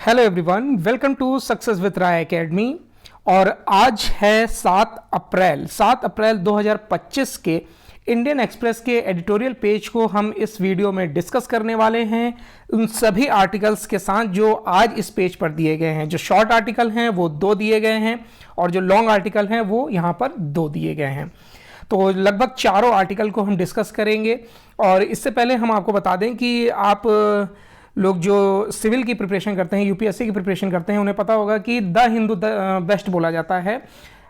Hello everyone, welcome to success with Rai academy. और आज है 7 अप्रैल 2025 के इंडियन एक्सप्रेस के एडिटोरियल पेज को हम इस वीडियो में डिस्कस करने वाले हैं उन सभी आर्टिकल्स के साथ जो आज इस पेज पर दिए गए हैं। जो शॉर्ट आर्टिकल हैं वो 2 दिए गए हैं और जो लॉन्ग आर्टिकल हैं वो यहाँ पर 2 दिए गए हैं। तो लगभग चारों आर्टिकल को हम डिस्कस करेंगे। और इससे पहले हम आपको बता दें कि आप लोग जो सिविल की प्रिपरेशन करते हैं, यूपीएससी की प्रिपरेशन करते हैं, उन्हें पता होगा कि द हिंदू बेस्ट बोला जाता है।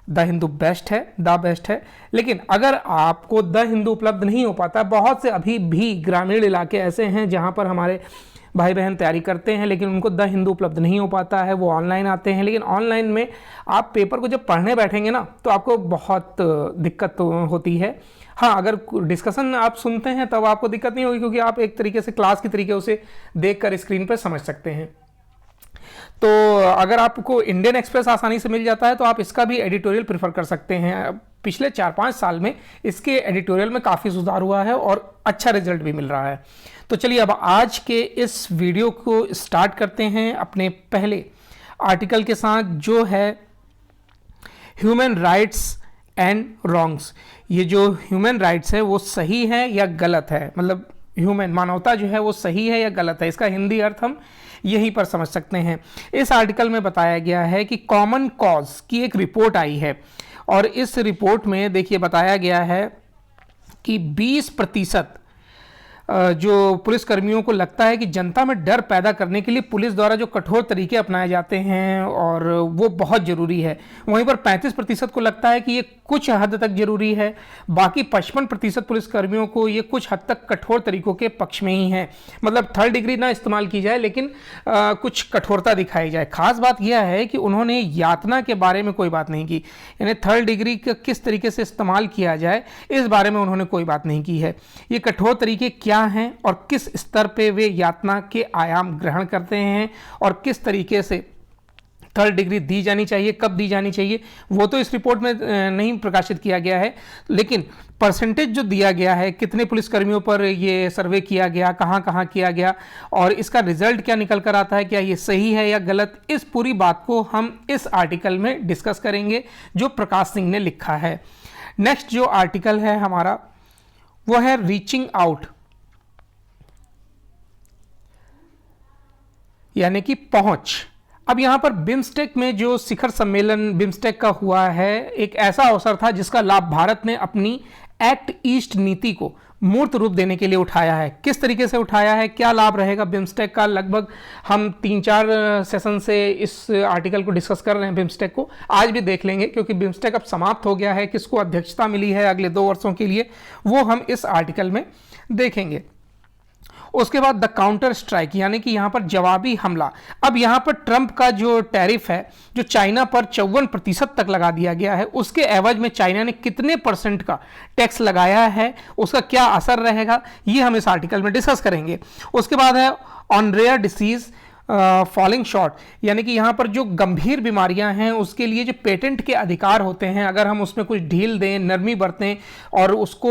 द हिंदू बेस्ट है, द बेस्ट है। लेकिन अगर आपको द हिंदू उपलब्ध नहीं हो पाता, बहुत से अभी भी ग्रामीण इलाके ऐसे हैं जहां पर हमारे भाई बहन तैयारी करते हैं लेकिन उनको द हिंदू उपलब्ध नहीं हो पाता है, वो ऑनलाइन आते हैं। लेकिन ऑनलाइन में आप पेपर को जब पढ़ने बैठेंगे ना तो आपको बहुत दिक्कत होती है। हाँ, अगर डिस्कशन आप सुनते हैं तब आपको दिक्कत नहीं होगी क्योंकि आप एक तरीके से क्लास की तरीके उसे देखकर स्क्रीन पर समझ सकते हैं। तो अगर आपको इंडियन एक्सप्रेस आसानी से मिल जाता है तो आप इसका भी एडिटोरियल प्रेफर कर सकते हैं। पिछले 4-5 साल में इसके एडिटोरियल में काफ़ी सुधार हुआ है और अच्छा रिजल्ट भी मिल रहा है। तो चलिए अब आज के इस वीडियो को स्टार्ट करते हैं अपने पहले आर्टिकल के साथ, जो है ह्यूमन राइट्स एंड रॉन्ग्स। ये जो ह्यूमन राइट्स है वो सही है या गलत है, मतलब ह्यूमन मानवता जो है वो सही है या गलत है, इसका हिंदी अर्थ हम यहीं पर समझ सकते हैं। इस आर्टिकल में बताया गया है कि कॉमन कॉज की एक रिपोर्ट आई है और इस रिपोर्ट में देखिए बताया गया है कि 20% जो पुलिसकर्मियों को लगता है कि जनता में डर पैदा करने के लिए पुलिस द्वारा जो कठोर तरीके अपनाए जाते हैं और वो बहुत ज़रूरी है। वहीं पर 35% को लगता है कि ये कुछ हद तक ज़रूरी है। बाकी 55% पुलिसकर्मियों को ये कुछ हद तक कठोर तरीकों के पक्ष में ही है, मतलब थर्ड डिग्री ना इस्तेमाल की जाए लेकिन कुछ कठोरता दिखाई जाए। खास बात यह है कि उन्होंने यातना के बारे में कोई बात नहीं की, यानी थर्ड डिग्री का किस तरीके से इस्तेमाल किया जाए इस बारे में उन्होंने कोई बात नहीं की है। ये कठोर तरीके क्या हैं और किस स्तर पे वे यातना के आयाम ग्रहण करते हैं और किस तरीके से थर्ड डिग्री दी जानी चाहिए, कब दी जानी चाहिए, वो तो इस रिपोर्ट में नहीं प्रकाशित किया गया है। लेकिन परसेंटेज जो दिया गया है, कितने पुलिसकर्मियों पर ये सर्वे किया गया, कहाँ कहाँ किया गया और इसका रिजल्ट क्या निकल कर आता है, क्या ये सही है या गलत, इस पूरी बात को हम इस आर्टिकल में डिस्कस करेंगे जो प्रकाश सिंह ने लिखा है। नेक्स्ट जो आर्टिकल है हमारा वो है रीचिंग आउट, यानी कि पहुंच। अब यहां पर बिम्स्टेक में जो शिखर सम्मेलन बिम्स्टेक का हुआ है, एक ऐसा अवसर था जिसका लाभ भारत ने अपनी एक्ट ईस्ट नीति को मूर्त रूप देने के लिए उठाया है। किस तरीके से उठाया है, क्या लाभ रहेगा बिम्स्टेक का, लगभग हम 3-4 सेशन से इस आर्टिकल को डिस्कस कर रहे हैं। बिम्स्टेक को आज भी देख लेंगे क्योंकि बिम्स्टेक अब समाप्त हो गया है। किसको अध्यक्षता मिली है अगले 2 वर्षों के लिए, वो हम इस आर्टिकल में देखेंगे। उसके बाद द काउंटर स्ट्राइक, यानी कि यहां पर जवाबी हमला। अब यहां पर ट्रंप का जो टैरिफ है जो चाइना पर 54% तक लगा दिया गया है, उसके एवज में चाइना ने कितने % का टैक्स लगाया है, उसका क्या असर रहेगा, ये हम इस आर्टिकल में डिस्कस करेंगे। उसके बाद है on rare disease falling short, यानी कि यहाँ पर जो गंभीर बीमारियां हैं उसके लिए जो पेटेंट के अधिकार होते हैं, अगर हम उसमें कुछ ढील दें, नरमी बरतें और उसको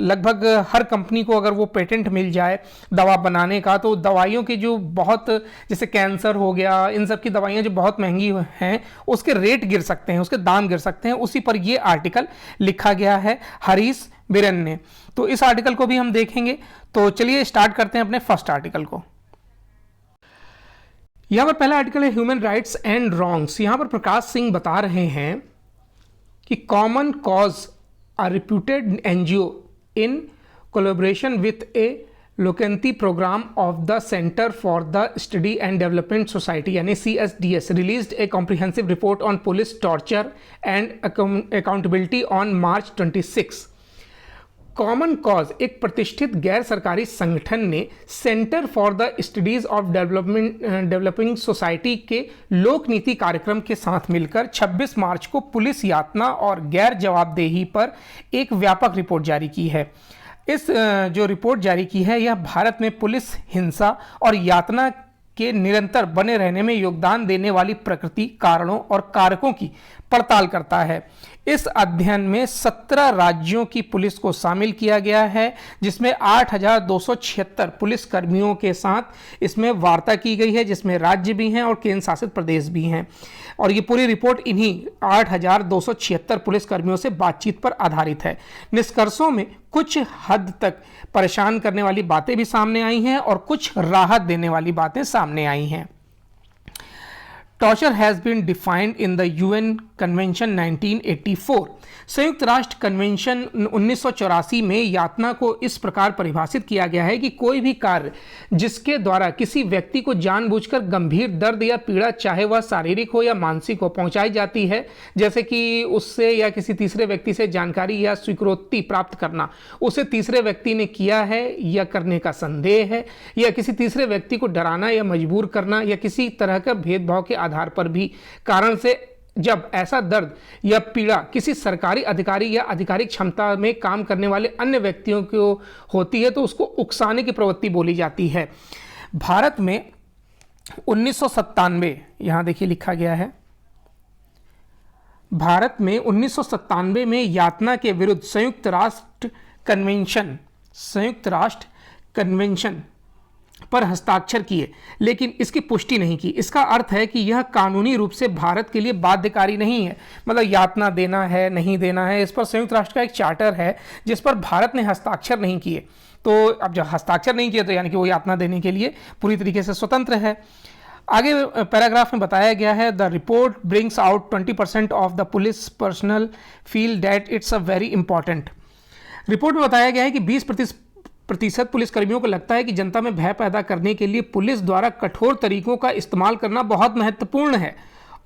लगभग हर कंपनी को अगर वो पेटेंट मिल जाए दवा बनाने का, तो दवाइयों की जो बहुत, जैसे कैंसर हो गया, इन सब की दवाइयाँ जो बहुत महंगी हैं उसके रेट गिर सकते हैं, उसके दाम गिर सकते हैं। उसी पर ये आर्टिकल लिखा गया है हरीश बिरेन ने। तो इस आर्टिकल को भी हम देखेंगे। तो चलिए स्टार्ट करते हैं अपने फर्स्ट आर्टिकल को। यहां पर पहला आर्टिकल है ह्यूमन राइट्स एंड रॉन्ग्स। यहां पर प्रकाश सिंह बता रहे हैं कि common cause a reputed NGO in collaboration with a Lokniti programme of the centre for the study and development society यानी CSDS released a comprehensive report on police torture and accountability on March 26। Common cause एक प्रतिष्ठित गैर सरकारी संगठन ने centre for the studies of developing society के लोक नीति कार्यक्रम के साथ मिलकर 26 मार्च को पुलिस यातना और गैर जवाबदेही पर एक व्यापक रिपोर्ट जारी की है। इस जो रिपोर्ट जारी की है यह भारत में पुलिस हिंसा और यातना के निरंतर बने रहने में योगदान देने वाली प्रकृति, कारणों और कारकों की पड़ताल करता है। इस अध्ययन में 17 राज्यों की पुलिस को शामिल किया गया है, जिसमें 8,276 पुलिस कर्मियों के साथ इसमें वार्ता की गई है, जिसमें राज्य भी हैं और केंद्र शासित प्रदेश भी हैं। और ये पूरी रिपोर्ट इन्हीं 8,276 पुलिस कर्मियों से बातचीत पर आधारित है। निष्कर्षों में कुछ हद तक परेशान करने वाली बातें भी सामने आई हैं और कुछ राहत देने वाली बातें सामने आई हैं। Torture has been defined in the UN convention 1984। संयुक्त राष्ट्र कन्वेंशन 1984 में यातना को इस प्रकार परिभाषित किया गया है कि कोई भी कार्य जिसके द्वारा किसी व्यक्ति को जानबूझकर गंभीर दर्द या पीड़ा, चाहे वह शारीरिक हो या मानसिक हो, पहुंचाई जाती है, जैसे कि उससे या किसी तीसरे व्यक्ति से जानकारी या स्वीकृति प्राप्त करना, उसे तीसरे व्यक्ति ने किया है या करने का संदेह है, या किसी तीसरे व्यक्ति को डराना या मजबूर करना, या किसी तरह का भेदभाव के आधार पर भी कारण से जब ऐसा दर्द या पीड़ा किसी सरकारी अधिकारी या आधिकारिक क्षमता में काम करने वाले अन्य व्यक्तियों को होती है तो उसको उकसाने की प्रवृत्ति बोली जाती है। भारत में 1997, यहां देखिए लिखा गया है, भारत में 1997 में यातना के विरुद्ध संयुक्त राष्ट्र कन्वेंशन पर हस्ताक्षर किए, लेकिन इसकी पुष्टि नहीं की। इसका अर्थ है कि यह कानूनी रूप से भारत के लिए बाध्यकारी नहीं है, मतलब यातना देना है नहीं देना है, इस पर संयुक्त राष्ट्र का एक चार्टर है जिस पर भारत ने हस्ताक्षर नहीं किए। तो अब जब हस्ताक्षर नहीं किए तो यानी कि वो यातना देने के लिए पूरी तरीके से स्वतंत्र है। आगे पैराग्राफ में बताया गया है, the report brings out 20% of the police personal feel that it's a very important. Report में बताया गया है कि 20% पुलिस कर्मियों को लगता है कि जनता में भय पैदा करने के लिए पुलिस द्वारा कठोर तरीकों का इस्तेमाल करना बहुत महत्वपूर्ण है,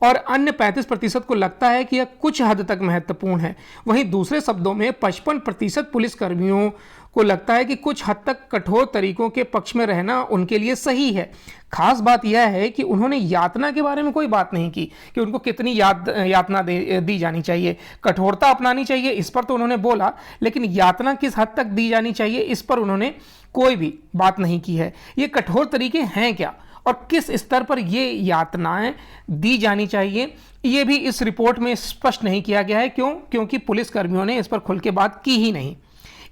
और अन्य 35% को लगता है कि यह कुछ हद तक महत्वपूर्ण है। वहीं दूसरे शब्दों में 55% पुलिस कर्मियों को लगता है कि कुछ हद तक कठोर तरीकों के पक्ष में रहना उनके लिए सही है। खास बात यह है कि उन्होंने यातना के बारे में कोई बात नहीं की कि उनको कितनी यातना दी जानी चाहिए, कठोरता अपनानी चाहिए, इस पर तो उन्होंने बोला, लेकिन यातना किस हद तक दी जानी चाहिए इस पर उन्होंने कोई भी बात नहीं की है। ये कठोर तरीके हैं क्या और किस स्तर पर ये यातनाएं दी जानी चाहिए, ये भी इस रिपोर्ट में स्पष्ट नहीं किया गया है। क्योंकि पुलिस कर्मियों ने इस पर खुल के बात की ही नहीं।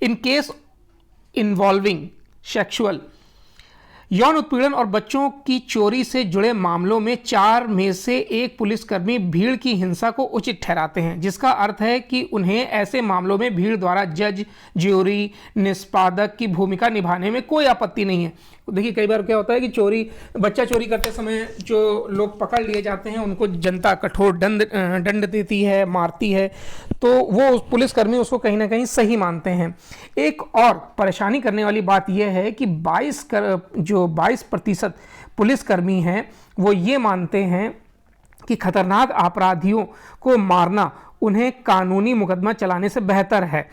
इन केस इन्वॉल्विंग सेक्सुअल, यौन उत्पीड़न और बच्चों की चोरी से जुड़े मामलों में 4 में से 1 पुलिसकर्मी भीड़ की हिंसा को उचित ठहराते हैं, जिसका अर्थ है कि उन्हें ऐसे मामलों में भीड़ द्वारा जज, ज्यूरी, निष्पादक की भूमिका निभाने में कोई आपत्ति नहीं है। देखिए कई बार क्या होता है कि बच्चा चोरी करते समय जो लोग पकड़ लिए जाते हैं उनको जनता कठोर दंड देती है, मारती है, तो वो पुलिसकर्मी उसको कहीं ना कहीं सही मानते हैं। एक और परेशानी करने वाली बात यह है कि 22% पुलिसकर्मी हैं वो ये मानते हैं कि खतरनाक अपराधियों को मारना उन्हें कानूनी मुकदमा चलाने से बेहतर है।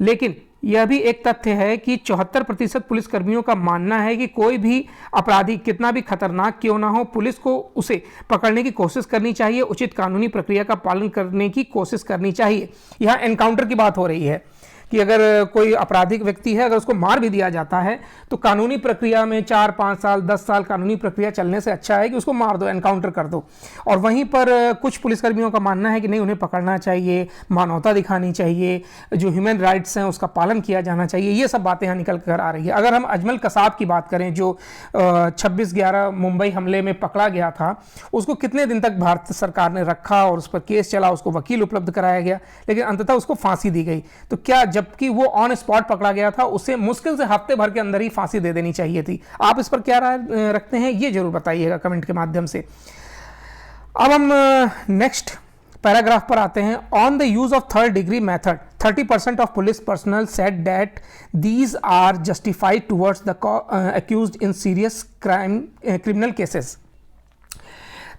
लेकिन यह भी एक तथ्य है कि 74% पुलिसकर्मियों का मानना है कि कोई भी अपराधी कितना भी खतरनाक क्यों ना हो, पुलिस को उसे पकड़ने की कोशिश करनी चाहिए, उचित कानूनी प्रक्रिया का पालन करने की कोशिश करनी चाहिए। यहाँ एनकाउंटर की बात हो रही है कि अगर कोई आपराधिक व्यक्ति है, अगर उसको मार भी दिया जाता है तो कानूनी प्रक्रिया में 4, 5 साल, 10 साल कानूनी प्रक्रिया चलने से अच्छा है कि उसको मार दो, एनकाउंटर कर दो। और वहीं पर कुछ पुलिसकर्मियों का मानना है कि नहीं, उन्हें पकड़ना चाहिए, मानवता दिखानी चाहिए, जो ह्यूमन राइट्स हैं उसका पालन किया जाना चाहिए। ये सब बातें यहाँ निकल कर आ रही है। अगर हम अजमल कसाब की बात करें जो 26/11 मुंबई हमले में पकड़ा गया था, उसको कितने दिन तक भारत सरकार ने रखा और उस पर केस चला, उसको वकील उपलब्ध कराया गया, लेकिन अंततः उसको फांसी दी गई। तो क्या जबकि वो ऑन स्पॉट पकड़ा गया था, उसे मुश्किल से हफ्ते भर के अंदर ही फांसी दे देनी चाहिए थी। आप इस पर क्या राय रखते हैं ये जरूर बताइएगा कमेंट के माध्यम से। अब हम नेक्स्ट पैराग्राफ पर आते हैं। On the use of third degree method 30% of police personnel said that these are justified towards the accused in serious criminal cases.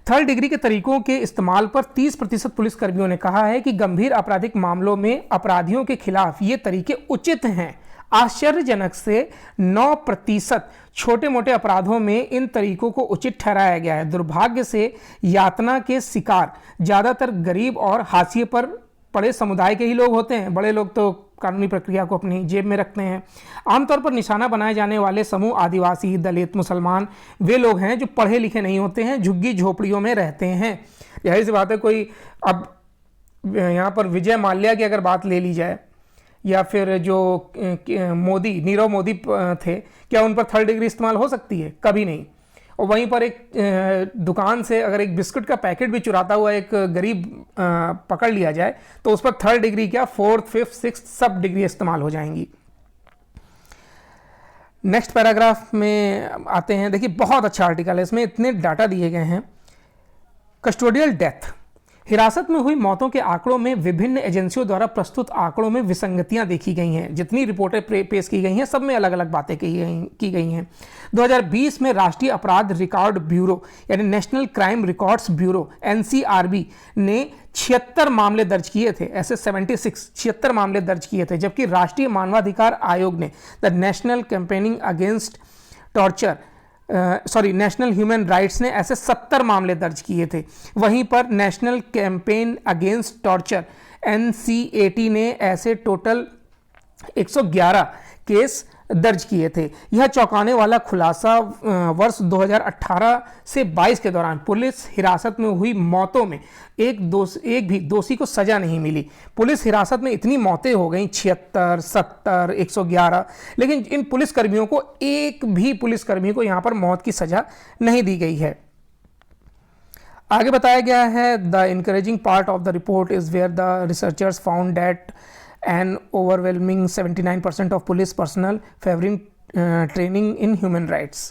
Third degree के तरीकों के इस्तेमाल पर 30% पुलिसकर्मियों ने कहा है कि गंभीर आपराधिक मामलों में अपराधियों के खिलाफ ये तरीके उचित हैं। आश्चर्यजनक से 9% छोटे मोटे अपराधों में इन तरीकों को उचित ठहराया गया है। दुर्भाग्य से यातना के शिकार ज़्यादातर गरीब और हाशिए पर पड़े समुदाय के ही लोग होते हैं। बड़े लोग तो कानूनी प्रक्रिया को अपनी जेब में रखते हैं। आमतौर पर निशाना बनाए जाने वाले समूह आदिवासी, दलित, मुसलमान वे लोग हैं जो पढ़े लिखे नहीं होते हैं, झुग्गी झोपड़ियों में रहते हैं। यही सी बात है, कोई अब यहाँ पर विजय माल्या की अगर बात ले ली जाए, या फिर जो मोदी, नीरव मोदी थे, क्या उन पर थर्ड डिग्री इस्तेमाल हो सकती है? कभी नहीं। और वहीं पर एक दुकान से अगर एक बिस्कुट का पैकेट भी चुराता हुआ एक गरीब पकड़ लिया जाए तो उस पर थर्ड डिग्री क्या, फोर्थ, फिफ्थ, सिक्स्थ सब डिग्री इस्तेमाल हो जाएंगी। नेक्स्ट पैराग्राफ में आते हैं। देखिए बहुत अच्छा आर्टिकल है, इसमें इतने डाटा दिए गए हैं। कस्टोडियल डेथ, हिरासत में हुई मौतों के आंकड़ों में विभिन्न एजेंसियों द्वारा प्रस्तुत आंकड़ों में विसंगतियां देखी गई हैं। जितनी रिपोर्टें पेश की गई हैं सब में अलग अलग बातें की गई हैं। 2020 में राष्ट्रीय अपराध रिकॉर्ड ब्यूरो यानी national crime records bureau NCRB ने 76 मामले दर्ज किए थे। ऐसे 76 मामले दर्ज किए थे, जबकि राष्ट्रीय मानवाधिकार आयोग ने the national campaigning against torture national human rights ने ऐसे 70 मामले दर्ज किए थे। वहीं पर national campaign against torture NCAT ने ऐसे टोटल 111 केस दर्ज किए थे। यह चौंकाने वाला खुलासा वर्ष 2018 से 22 के दौरान पुलिस हिरासत में हुई मौतों में एक भी दोषी को सजा नहीं मिली। पुलिस हिरासत में इतनी मौतें हो गई, 76, 70, 111, लेकिन इन पुलिसकर्मियों को, एक भी पुलिसकर्मी को यहां पर मौत की सजा नहीं दी गई है। आगे बताया गया है, the encouraging part of the report is where the researchers found that an overwhelming 79% of police personnel favoring training in human rights।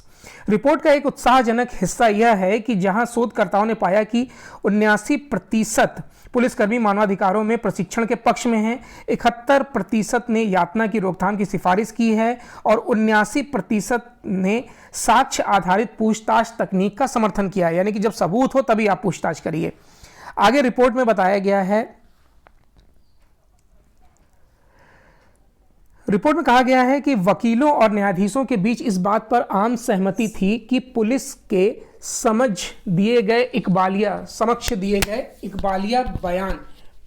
Report का एक उत्साहजनक हिस्सा यह है कि जहां शोधकर्ताओं ने पाया कि 79% पुलिसकर्मी मानवाधिकारों में प्रशिक्षण के पक्ष में हैं, 71% ने यातना की रोकथाम की सिफारिश की है और 79% ने साक्ष्य आधारित पूछताछ तकनीक का समर्थन किया है, यानी कि जब सबूत हो तभी आप पूछताछ करिए। आगे रिपोर्ट में बताया गया है, रिपोर्ट में कहा गया है कि वकीलों और न्यायाधीशों के बीच इस बात पर आम सहमति थी कि पुलिस के समक्ष दिए गए इकबालिया बयान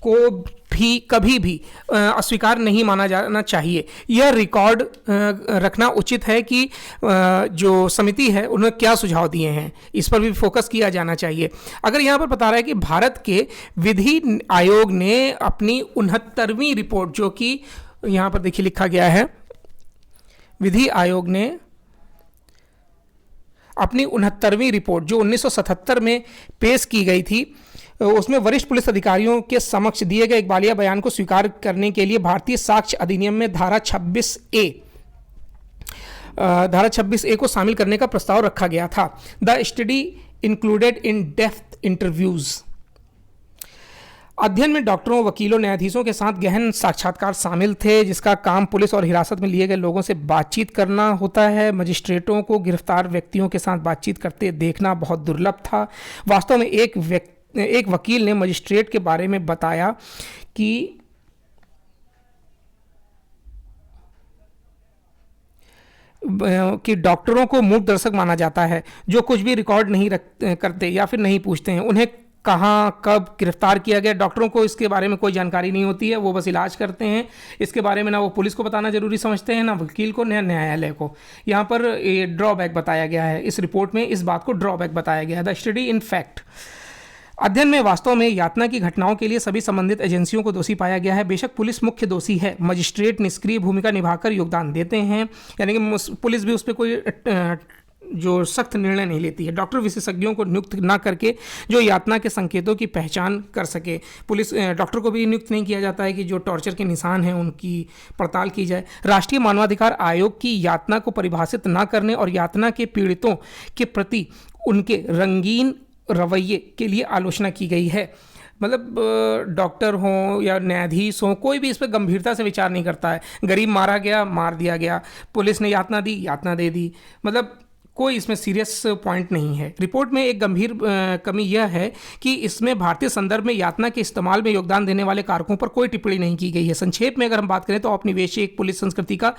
को भी कभी भी अस्वीकार नहीं माना जाना चाहिए। यह रिकॉर्ड रखना उचित है कि जो समिति है उन्होंने क्या सुझाव दिए हैं, इस पर भी फोकस किया जाना चाहिए। अगर यहाँ पर बता रहा है कि भारत के विधि आयोग ने अपनी 69वीं रिपोर्ट, जो कि यहां पर देखिए लिखा गया है, विधि आयोग ने अपनी 69वीं रिपोर्ट जो 1977 में पेश की गई थी, उसमें वरिष्ठ पुलिस अधिकारियों के समक्ष दिए गए इकबालिया बयान को स्वीकार करने के लिए भारतीय साक्ष्य अधिनियम में धारा 26A को शामिल करने का प्रस्ताव रखा गया था। The study included in depth interviews, अध्ययन में डॉक्टरों, वकीलों, न्यायाधीशों के साथ गहन साक्षात्कार शामिल थे, जिसका काम पुलिस और हिरासत में लिए गए लोगों से बातचीत करना होता है। मजिस्ट्रेटों को गिरफ्तार व्यक्तियों के साथ बातचीत करते देखना बहुत दुर्लभ था। वास्तव में एक वकील ने मजिस्ट्रेट के बारे में बताया कि डॉक्टरों को मूक दर्शक माना जाता है, जो कुछ भी रिकॉर्ड नहीं करते या फिर नहीं पूछते हैं। उन्हें कहाँ कब गिरफ्तार किया गया, डॉक्टरों को इसके बारे में कोई जानकारी नहीं होती है, वो बस इलाज करते हैं। इसके बारे में ना वो पुलिस को बताना जरूरी समझते हैं, ना वकील को, ना न्यायालय को। यहाँ पर ये ड्रॉबैक बताया गया है, इस रिपोर्ट में इस बात को ड्रॉबैक बताया गया है। द स्टडी इन फैक्ट, अध्ययन में वास्तव में यातना की घटनाओं के लिए सभी संबंधित एजेंसियों को दोषी पाया गया है। बेशक पुलिस मुख्य दोषी है, मजिस्ट्रेट निष्क्रिय भूमिका निभाकर योगदान देते हैं, यानी कि पुलिस भी उस पर कोई जो सख्त निर्णय नहीं लेती है। डॉक्टर विशेषज्ञों को नियुक्त ना करके जो यातना के संकेतों की पहचान कर सके, पुलिस डॉक्टर को भी नियुक्त नहीं किया जाता है कि जो टॉर्चर के निशान हैं उनकी पड़ताल की जाए। राष्ट्रीय मानवाधिकार आयोग की यातना को परिभाषित ना करने और यातना के पीड़ितों के प्रति उनके रंगीन रवैये के लिए आलोचना की गई है। मतलब डॉक्टर हों या न्यायाधीश हों, कोई भी इस पर गंभीरता से विचार नहीं करता है। गरीब मारा गया, मार दिया गया, पुलिस ने यातना दी, यातना दे दी, मतलब कोई इसमें सीरियस पॉइंट नहीं है। रिपोर्ट में एक गंभीर कमी यह है कि इसमें भारतीय संदर्भ में यातना के इस्तेमाल में योगदान देने वाले कारकों पर कोई टिप्पणी नहीं की गई है। संक्षेप में अगर हम बात करें तो औपनिवेशिक एक पुलिस संस्कृति का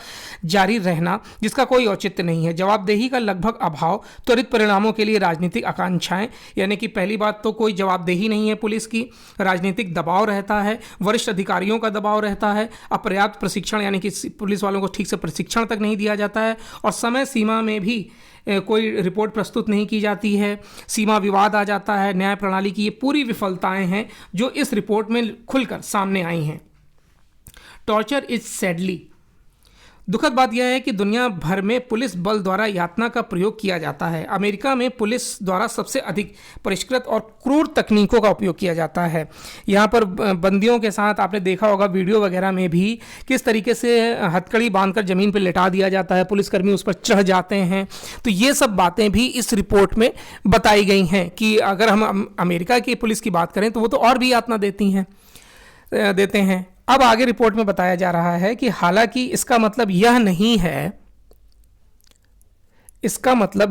जारी रहना जिसका कोई औचित्य नहीं है, जवाबदेही का लगभग अभाव, त्वरित परिणामों के लिए राजनीतिक आकांक्षाएं, यानी कि पहली बात तो कोई जवाबदेही नहीं है पुलिस की, राजनीतिक दबाव रहता है, वरिष्ठ अधिकारियों का दबाव रहता है, अपर्याप्त प्रशिक्षण, यानी कि पुलिस वालों को ठीक से प्रशिक्षण तक नहीं दिया जाता है, और समय सीमा में भी कोई रिपोर्ट प्रस्तुत नहीं की जाती है, सीमा विवाद आ जाता है, न्याय प्रणाली की ये पूरी विफलताएं हैं जो इस रिपोर्ट में खुलकर सामने आई हैं। टॉर्चर इज सैडली, दुखद बात यह है कि दुनिया भर में पुलिस बल द्वारा यातना का प्रयोग किया जाता है। अमेरिका में पुलिस द्वारा सबसे अधिक परिष्कृत और क्रूर तकनीकों का उपयोग किया जाता है। यहाँ पर बंदियों के साथ आपने देखा होगा वीडियो वगैरह में भी किस तरीके से हथकड़ी बांधकर ज़मीन पर लेटा दिया जाता है, पुलिसकर्मी उस पर चढ़ जाते हैं। तो ये सब बातें भी इस रिपोर्ट में बताई गई हैं कि अगर हम अमेरिका की पुलिस की बात करें तो वो तो और भी यातना देते हैं। अब आगे रिपोर्ट में बताया जा रहा है कि हालांकि इसका मतलब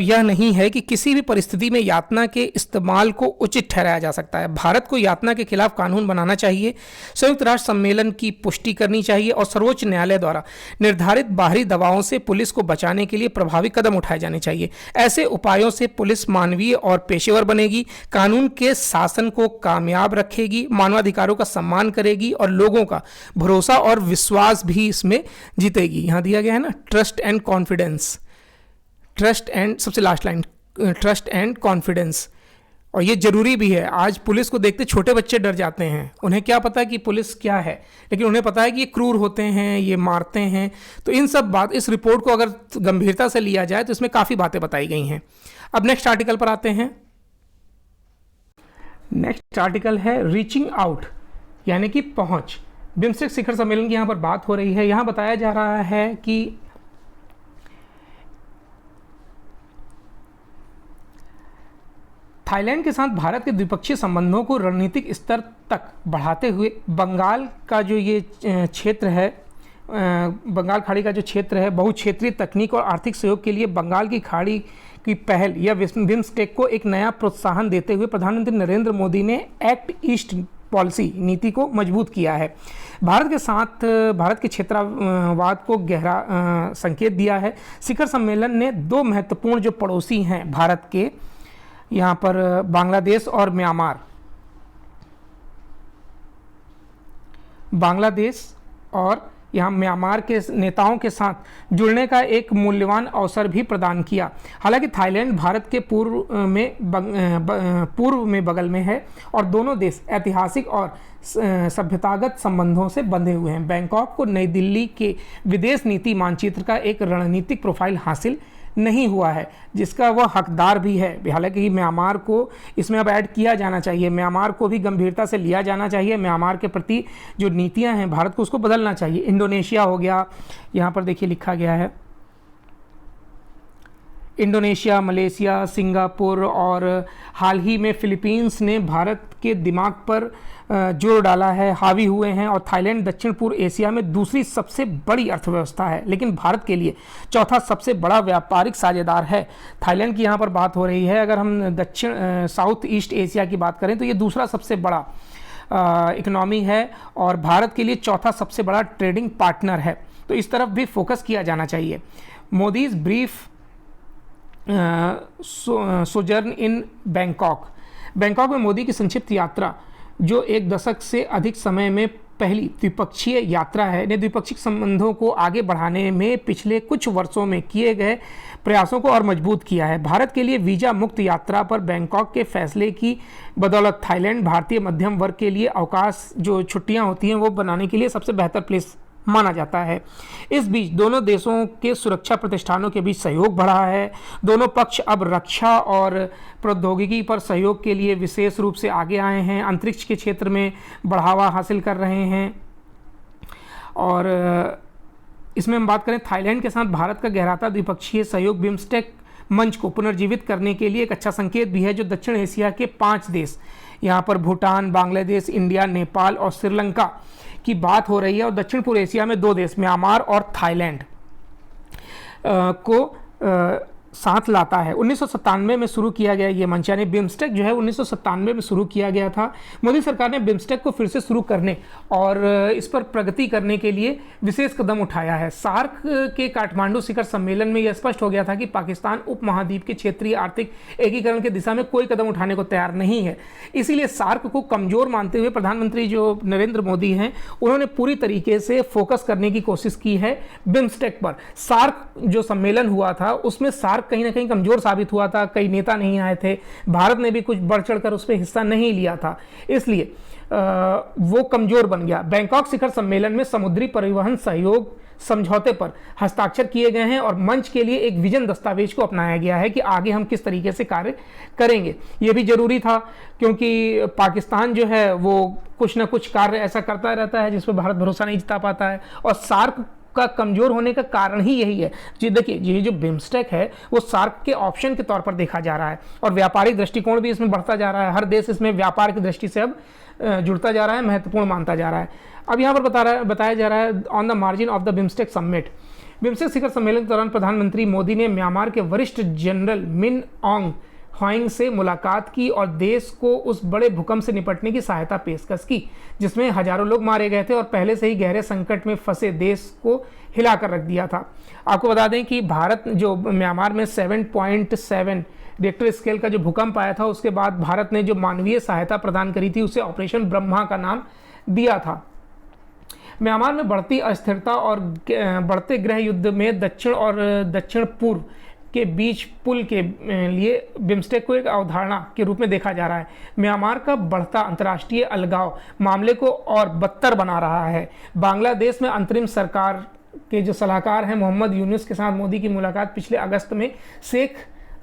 यह नहीं है कि किसी भी परिस्थिति में यातना के इस्तेमाल को उचित ठहराया जा सकता है। भारत को यातना के खिलाफ कानून बनाना चाहिए, संयुक्त राष्ट्र सम्मेलन की पुष्टि करनी चाहिए और सर्वोच्च न्यायालय द्वारा निर्धारित बाहरी दबावों से पुलिस को बचाने के लिए प्रभावी कदम उठाए जाने चाहिए। ऐसे उपायों से पुलिस मानवीय और पेशेवर बनेगी, कानून के शासन को कामयाब रखेगी, मानवाधिकारों का सम्मान करेगी और लोगों का भरोसा और विश्वास भी इसमें जीतेगी। यहाँ दिया गया है ना, trust and confidence, trust and, सबसे last line, trust and confidence. और ये जरूरी भी है। आज पुलिस को देखते छोटे बच्चे डर जाते हैं, उन्हें क्या पता कि पुलिस क्या है, लेकिन उन्हें पता है कि ये क्रूर होते हैं, ये मारते हैं। तो इन सब बात, इस रिपोर्ट को अगर गंभीरता से लिया जाए तो इसमें काफ़ी बातें बताई गई हैं। अब नेक्स्ट आर्टिकल पर आते हैं। नेक्स्ट आर्टिकल है रीचिंग आउट, यानी कि पहुंच। बिम्स्टेक शिखर सम्मेलन की यहाँ पर बात हो रही है। यहाँ बताया जा रहा है कि थाईलैंड के साथ भारत के द्विपक्षीय संबंधों को रणनीतिक स्तर तक बढ़ाते हुए बंगाल का जो ये क्षेत्र है, बंगाल खाड़ी का जो क्षेत्र है, बहुक्षेत्रीय तकनीक और आर्थिक सहयोग के लिए बंगाल की खाड़ी की पहल या बिम्स्टेक को एक नया प्रोत्साहन देते हुए प्रधानमंत्री नरेंद्र मोदी ने एक्ट ईस्ट पॉलिसी नीति को मजबूत किया है। भारत के साथ भारत के क्षेत्रवाद को गहरा संकेत दिया है। शिखर सम्मेलन ने दो महत्वपूर्ण जो पड़ोसी हैं भारत के, यहाँ पर बांग्लादेश और म्यांमार, बांग्लादेश और यहाँ म्यांमार के नेताओं के साथ जुड़ने का एक मूल्यवान अवसर भी प्रदान किया। हालांकि थाईलैंड भारत के पूर्व में बगल में है और दोनों देश ऐतिहासिक और सभ्यतागत संबंधों से बंधे हुए हैं। बैंकॉक को नई दिल्ली के विदेश नीति मानचित्र का एक रणनीतिक प्रोफाइल हासिल नहीं हुआ है, जिसका वह हकदार भी है। हालांकि म्यांमार को इसमें अब ऐड किया जाना चाहिए, म्यांमार को भी गंभीरता से लिया जाना चाहिए। म्यांमार के प्रति जो नीतियां हैं भारत को, उसको बदलना चाहिए। इंडोनेशिया हो गया, यहाँ पर देखिए लिखा गया है, इंडोनेशिया, मलेशिया, सिंगापुर और हाल ही में फिलीपींस ने भारत के दिमाग पर जोर डाला है, हावी हुए हैं। और थाईलैंड दक्षिण पूर्व एशिया में दूसरी सबसे बड़ी अर्थव्यवस्था है, लेकिन भारत के लिए चौथा सबसे बड़ा व्यापारिक साझेदार है। थाईलैंड की यहाँ पर बात हो रही है। अगर हम दक्षिण साउथ ईस्ट एशिया की बात करें तो ये दूसरा सबसे बड़ा इकोनॉमी है और भारत के लिए चौथा सबसे बड़ा ट्रेडिंग पार्टनर है। तो इस तरफ भी फोकस किया जाना चाहिए। Modi's brief sojourn in Bangkok में मोदी की संक्षिप्त यात्रा, जो एक दशक से अधिक समय में पहली द्विपक्षीय यात्रा है, ने द्विपक्षीय संबंधों को आगे बढ़ाने में पिछले कुछ वर्षों में किए गए प्रयासों को और मजबूत किया है। भारत के लिए वीज़ा मुक्त यात्रा पर बैंकॉक के फैसले की बदौलत थाईलैंड भारतीय मध्यम वर्ग के लिए अवकाश, जो छुट्टियां होती हैं, वो बनाने के लिए सबसे बेहतर प्लेस माना जाता है। इस बीच दोनों देशों के सुरक्षा प्रतिष्ठानों के बीच सहयोग बढ़ा है। दोनों पक्ष अब रक्षा और प्रौद्योगिकी पर सहयोग के लिए विशेष रूप से आगे आए हैं, अंतरिक्ष के क्षेत्र में बढ़ावा हासिल कर रहे हैं। और इसमें हम बात करें थाईलैंड के साथ भारत का गहराता द्विपक्षीय सहयोग बिम्स्टेक मंच को पुनर्जीवित करने के लिए एक अच्छा संकेत भी है, जो दक्षिण एशिया के 5 देश, यहाँ पर भूटान, बांग्लादेश, इंडिया, नेपाल और श्रीलंका की बात हो रही है। और दक्षिण पूर्व एशिया में 2 देश, म्यांमार और थाईलैंड को साथ लाता है। 1997 में शुरू किया गया ये मंच, यानी बिम्स्टेक जो है 1997 में शुरू किया गया था। मोदी सरकार ने बिम्स्टेक को फिर से शुरू करने और इस पर प्रगति करने के लिए विशेष कदम उठाया है। सार्क के काठमांडू शिखर सम्मेलन में यह स्पष्ट हो गया था कि पाकिस्तान उपमहाद्वीप के क्षेत्रीय आर्थिक एकीकरण की दिशा में कोई कदम उठाने को तैयार नहीं है। इसीलिए सार्क को कमजोर मानते हुए प्रधानमंत्री जो नरेंद्र मोदी हैं, उन्होंने पूरी तरीके से फोकस करने की कोशिश की है बिम्स्टेक पर। सार्क जो सम्मेलन हुआ था उसमें सार्क कहीं ना कहीं कमज़ोर साबित हुआ था, कई नेता नहीं आए थे, भारत ने भी कुछ बढ़ चढ़ कर उस पर हिस्सा नहीं लिया था, इसलिए वो कमज़ोर बन गया। बैंकॉक शिखर सम्मेलन में समुद्री परिवहन सहयोग समझौते पर हस्ताक्षर किए गए हैं और मंच के लिए एक विजन दस्तावेज को अपनाया गया है कि आगे हम किस तरीके से कार्य करेंगे। ये भी जरूरी था क्योंकि पाकिस्तान जो है वो कुछ ना कुछ कार्य ऐसा करता रहता है जिस पर भारत भरोसा नहीं जता पाता है, और सार्क का कमजोर होने का कारण ही यही है। जी देखिए, ये जो बिम्स्टेक है वो सार्क के ऑप्शन के तौर पर देखा जा रहा है और व्यापारिक दृष्टिकोण भी इसमें बढ़ता जा रहा है। हर देश इसमें व्यापार की दृष्टि से अब जुड़ता जा रहा है, महत्वपूर्ण मानता जा रहा है। अब यहाँ पर बताया जा रहा है on the margin of the BIMSTEC summit. BIMSTEC शिखर सम्मेलन के दौरान प्रधानमंत्री मोदी ने म्यांमार के वरिष्ठ जनरल मिन ऑन्ग ह्वांग से मुलाकात की और देश को उस बड़े भूकंप से निपटने की सहायता पेशकश की जिसमें हजारों लोग मारे गए थे और पहले से ही गहरे संकट में फंसे देश को हिलाकर रख दिया था। आपको बता दें कि भारत जो म्यांमार में 7.7 रिक्टर स्केल का जो भूकंप आया था उसके बाद भारत ने जो मानवीय सहायता प्रदान करी थी उसे ऑपरेशन ब्रह्मा का नाम दिया था। म्यांमार में बढ़ती अस्थिरता और बढ़ते गृह युद्ध में दक्षिण और दक्षिण पूर्व के बीच पुल के लिए बिम्स्टेक को एक अवधारणा के रूप में देखा जा रहा है। म्यांमार का बढ़ता अंतर्राष्ट्रीय अलगाव मामले को और बदतर बना रहा है। बांग्लादेश में अंतरिम सरकार के जो सलाहकार हैं मोहम्मद यूनुस के साथ मोदी की मुलाकात पिछले अगस्त में शेख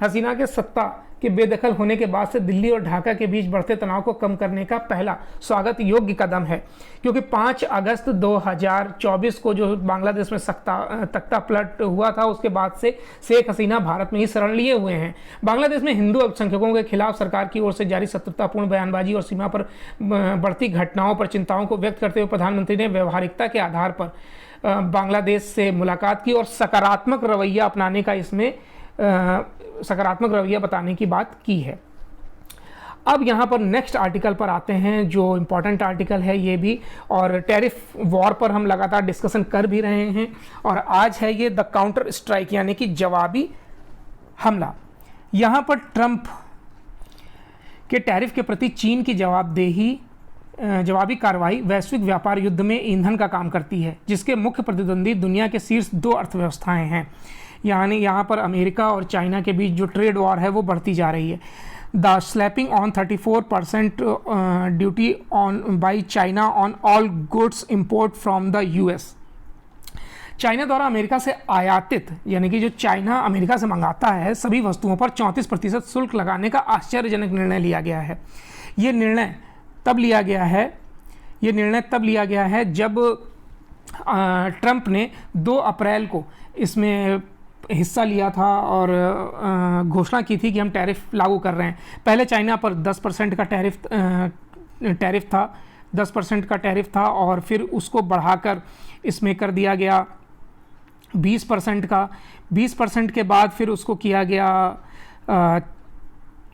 हसीना के सत्ता के बेदखल होने के बाद से दिल्ली और ढाका के बीच बढ़ते तनाव को कम करने का पहला स्वागत योग्य कदम है, क्योंकि 5 अगस्त 2024 को जो बांग्लादेश में तख्ता पलट हुआ था उसके बाद से शेख हसीना भारत में ही शरण लिए हुए हैं। बांग्लादेश में हिंदू अल्पसंख्यकों के खिलाफ सरकार की ओर से जारी शत्रुतापूर्ण बयानबाजी और सीमा पर बढ़ती घटनाओं पर चिंताओं को व्यक्त करते हुए प्रधानमंत्री ने व्यवहारिकता के आधार पर बांग्लादेश से मुलाकात की और सकारात्मक रवैया अपनाने का इसमें सकारात्मक रवैया बताने की बात की है। अब यहाँ पर नेक्स्ट आर्टिकल पर आते हैं जो इम्पोर्टेंट आर्टिकल है ये भी, और टैरिफ वॉर पर हम लगातार डिस्कशन कर भी रहे हैं और आज है ये द काउंटर स्ट्राइक यानी कि जवाबी हमला। यहाँ पर ट्रंप के टैरिफ के प्रति चीन की जवाबी कार्रवाई वैश्विक व्यापार युद्ध में ईंधन का काम करती है, जिसके मुख्य प्रतिद्वंदी दुनिया के शीर्ष 2 अर्थव्यवस्थाएं हैं। यानी यहाँ पर अमेरिका और चाइना के बीच जो ट्रेड वॉर है वो बढ़ती जा रही है। The slapping on 34% duty on by China on all goods import from the US। China द्वारा अमेरिका से आयातित यानी कि जो चाइना अमेरिका से मंगाता है सभी वस्तुओं पर 34% शुल्क लगाने का आश्चर्यजनक निर्णय लिया गया है। ये निर्णय तब लिया गया है जब ट्रंप ने 2 अप्रैल को इसमें हिस्सा लिया था और घोषणा की थी कि हम टैरिफ लागू कर रहे हैं। पहले चाइना पर 10% का टैरिफ था 10% का टैरिफ था और फिर उसको बढ़ाकर इसमें कर दिया गया 20% का। 20% के बाद फिर उसको किया गया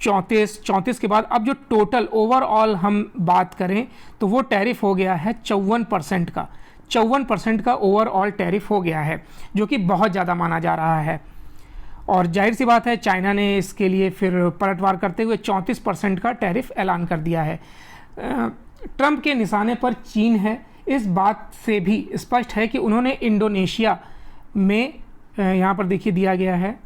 34 के बाद अब जो टोटल ओवरऑल हम बात करें तो वो टैरिफ हो गया है 54% का। 54% का ओवरऑल टैरिफ हो गया है, जो कि बहुत ज़्यादा माना जा रहा है। और जाहिर सी बात है चाइना ने इसके लिए फिर पलटवार करते हुए 34% का टैरिफ ऐलान कर दिया है। ट्रंप के निशाने पर चीन है, इस बात से भी स्पष्ट है कि उन्होंने इंडोनेशिया में यहाँ पर देखिए दिया गया है,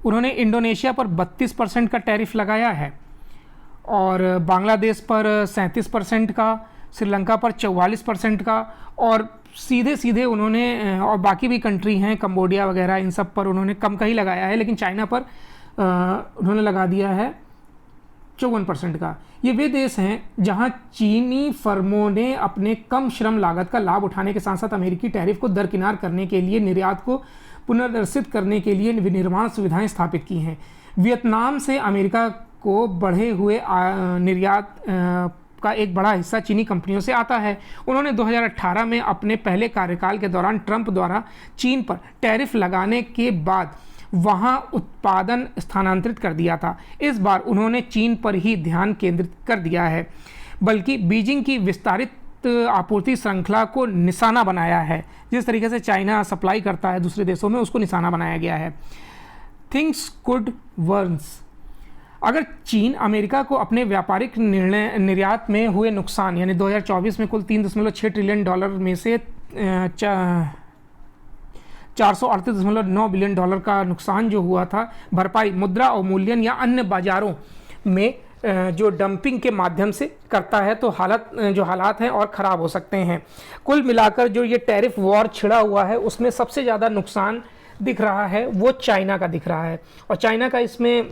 उन्होंने इंडोनेशिया पर 32% का टैरिफ लगाया है और बांग्लादेश पर 37% का, श्रीलंका पर 44% का और सीधे उन्होंने और बाकी भी कंट्री हैं कंबोडिया वगैरह इन सब पर उन्होंने कम का ही लगाया है, लेकिन चाइना पर उन्होंने लगा दिया है 54% का। ये वे देश हैं जहां चीनी फर्मों ने अपने कम श्रम लागत का लाभ उठाने के साथ साथ अमेरिकी टैरिफ को दरकिनार करने के लिए निर्यात को पुनर्निर्देशित करने के लिए विनिर्माण सुविधाएं स्थापित की हैं। वियतनाम से अमेरिका को बढ़े हुए निर्यात का एक बड़ा हिस्सा चीनी कंपनियों से आता है। उन्होंने 2018 में अपने पहले कार्यकाल के दौरान ट्रंप द्वारा चीन पर टैरिफ लगाने के बाद वहां उत्पादन स्थानांतरित कर दिया था। इस बार उन्होंने चीन पर ही ध्यान केंद्रित कर दिया है, बल्कि बीजिंग की विस्तारित आपूर्ति श्रृंखला को निशाना बनाया है। जिस तरीके से चाइना सप्लाई करता है दूसरे देशों में उसको निशाना बनाया गया है। Things could worse. अगर चीन अमेरिका को अपने व्यापारिक निर्यात में हुए नुकसान यानी 2024 में कुल $3.6 ट्रिलियन में से $438.9 बिलियन का नुकसान जो हुआ था, भरपाई मुद्रा अवमूल्यन या अन्य बाजारों में जो डंपिंग के माध्यम से करता है, तो हालात हैं और ख़राब हो सकते हैं। कुल मिलाकर जो ये टैरिफ वॉर छिड़ा हुआ है उसमें सबसे ज़्यादा नुकसान दिख रहा है वो चाइना का दिख रहा है। और चाइना का इसमें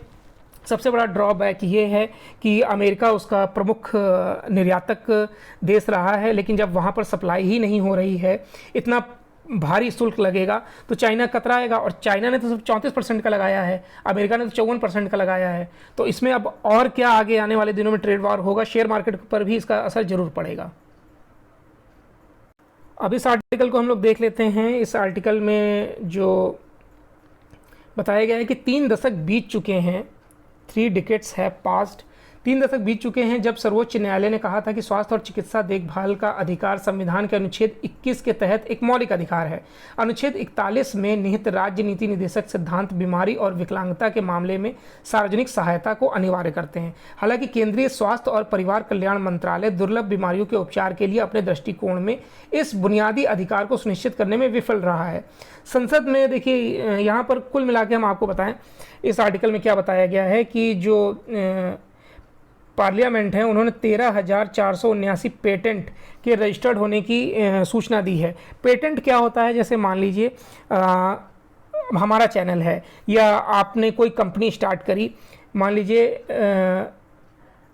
सबसे बड़ा ड्रॉबैक ये है कि अमेरिका उसका प्रमुख निर्यातक देश रहा है, लेकिन जब वहाँ पर सप्लाई ही नहीं हो रही है, इतना भारी शुल्क लगेगा तो चाइना कतराएगा। और चाइना ने तो सिर्फ 34% का लगाया है, अमेरिका ने तो 54% का लगाया है। तो इसमें अब और क्या आगे आने वाले दिनों में ट्रेड वॉर होगा, शेयर मार्केट पर भी इसका असर जरूर पड़ेगा। अब इस आर्टिकल को हम लोग देख लेते हैं। इस आर्टिकल में जो बताया गया है कि 3 दशक बीत चुके हैं, 3 decades have passed, 3 दशक बीत चुके हैं जब सर्वोच्च न्यायालय ने कहा था कि स्वास्थ्य और चिकित्सा देखभाल का अधिकार संविधान के अनुच्छेद 21 के तहत एक मौलिक अधिकार है। अनुच्छेद 41 में निहित राज्य नीति निर्देशक सिद्धांत बीमारी और विकलांगता के मामले में सार्वजनिक सहायता को अनिवार्य करते हैं। हालांकि केंद्रीय स्वास्थ्य और परिवार कल्याण मंत्रालय दुर्लभ बीमारियों के उपचार के लिए अपने दृष्टिकोण में इस बुनियादी अधिकार को सुनिश्चित करने में विफल रहा है। संसद में देखिए, यहाँ पर कुल मिला के हम आपको बताएं इस आर्टिकल में क्या बताया गया है कि जो पार्लियामेंट है उन्होंने 13,479 पेटेंट के रजिस्टर्ड होने की सूचना दी है। पेटेंट क्या होता है, जैसे मान लीजिए हमारा चैनल है या आपने कोई कंपनी स्टार्ट करी, मान लीजिए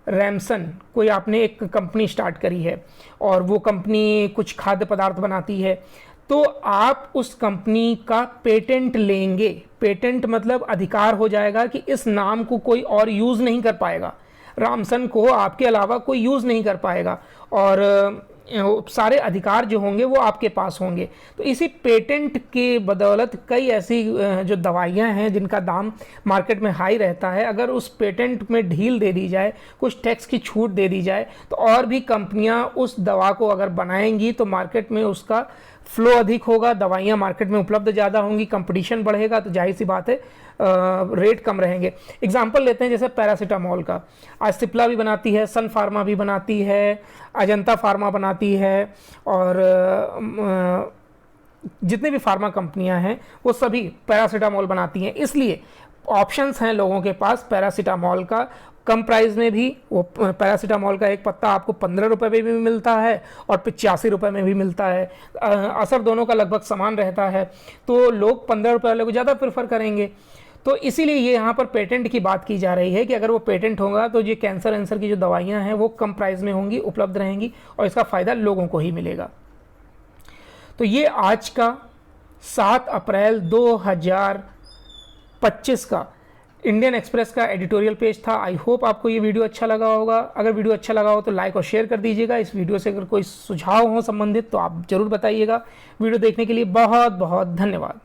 रैमसन कोई आपने एक कंपनी स्टार्ट करी है और वो कंपनी कुछ खाद्य पदार्थ बनाती है, तो आप उस कंपनी का पेटेंट लेंगे। पेटेंट मतलब अधिकार हो जाएगा कि इस नाम को कोई और यूज़ नहीं कर पाएगा, रामसन को आपके अलावा कोई यूज़ नहीं कर पाएगा और सारे अधिकार जो होंगे वो आपके पास होंगे। तो इसी पेटेंट के बदौलत कई ऐसी जो दवाइयाँ हैं जिनका दाम मार्केट में हाई रहता है, अगर उस पेटेंट में ढील दे दी जाए, कुछ टैक्स की छूट दे दी जाए, तो और भी कंपनियाँ उस दवा को अगर बनाएंगी तो मार्केट में उसका फ्लो अधिक होगा, दवाइयाँ मार्केट में उपलब्ध ज़्यादा होंगी, कंपटीशन बढ़ेगा, तो जाहिर सी बात है रेट कम रहेंगे। एग्जाम्पल लेते हैं जैसे पैरासीटामोल का, आज सिप्ला भी बनाती है, सन फार्मा भी बनाती है, अजंता फार्मा बनाती है और जितने भी फार्मा कंपनियां हैं वो सभी पैरासीटामोल बनाती हैं। इसलिए ऑप्शंस हैं लोगों के पास पैरासीटामोल का, कम प्राइस में भी। वो पैरासीटामोल का एक पत्ता आपको 15 रुपये में भी मिलता है और 85 रुपये में भी मिलता है। असर दोनों का लगभग समान रहता है, तो लोग 15 रुपये वाले को ज़्यादा प्रेफर करेंगे। तो इसीलिए ये यहाँ पर पेटेंट की बात की जा रही है कि अगर वो पेटेंट होगा तो ये कैंसर की जो दवाइयाँ हैं वो कम प्राइस में होंगी, उपलब्ध रहेंगी और इसका फ़ायदा लोगों को ही मिलेगा। तो ये आज का 7 अप्रैल 2025 का इंडियन एक्सप्रेस का एडिटोरियल पेज था। आई होप आपको ये वीडियो अच्छा लगा होगा। अगर वीडियो अच्छा लगा हो तो लाइक और शेयर कर दीजिएगा। इस वीडियो से अगर कोई सुझाव हो संबंधित तो आप ज़रूर बताइएगा। वीडियो देखने के लिए बहुत बहुत धन्यवाद।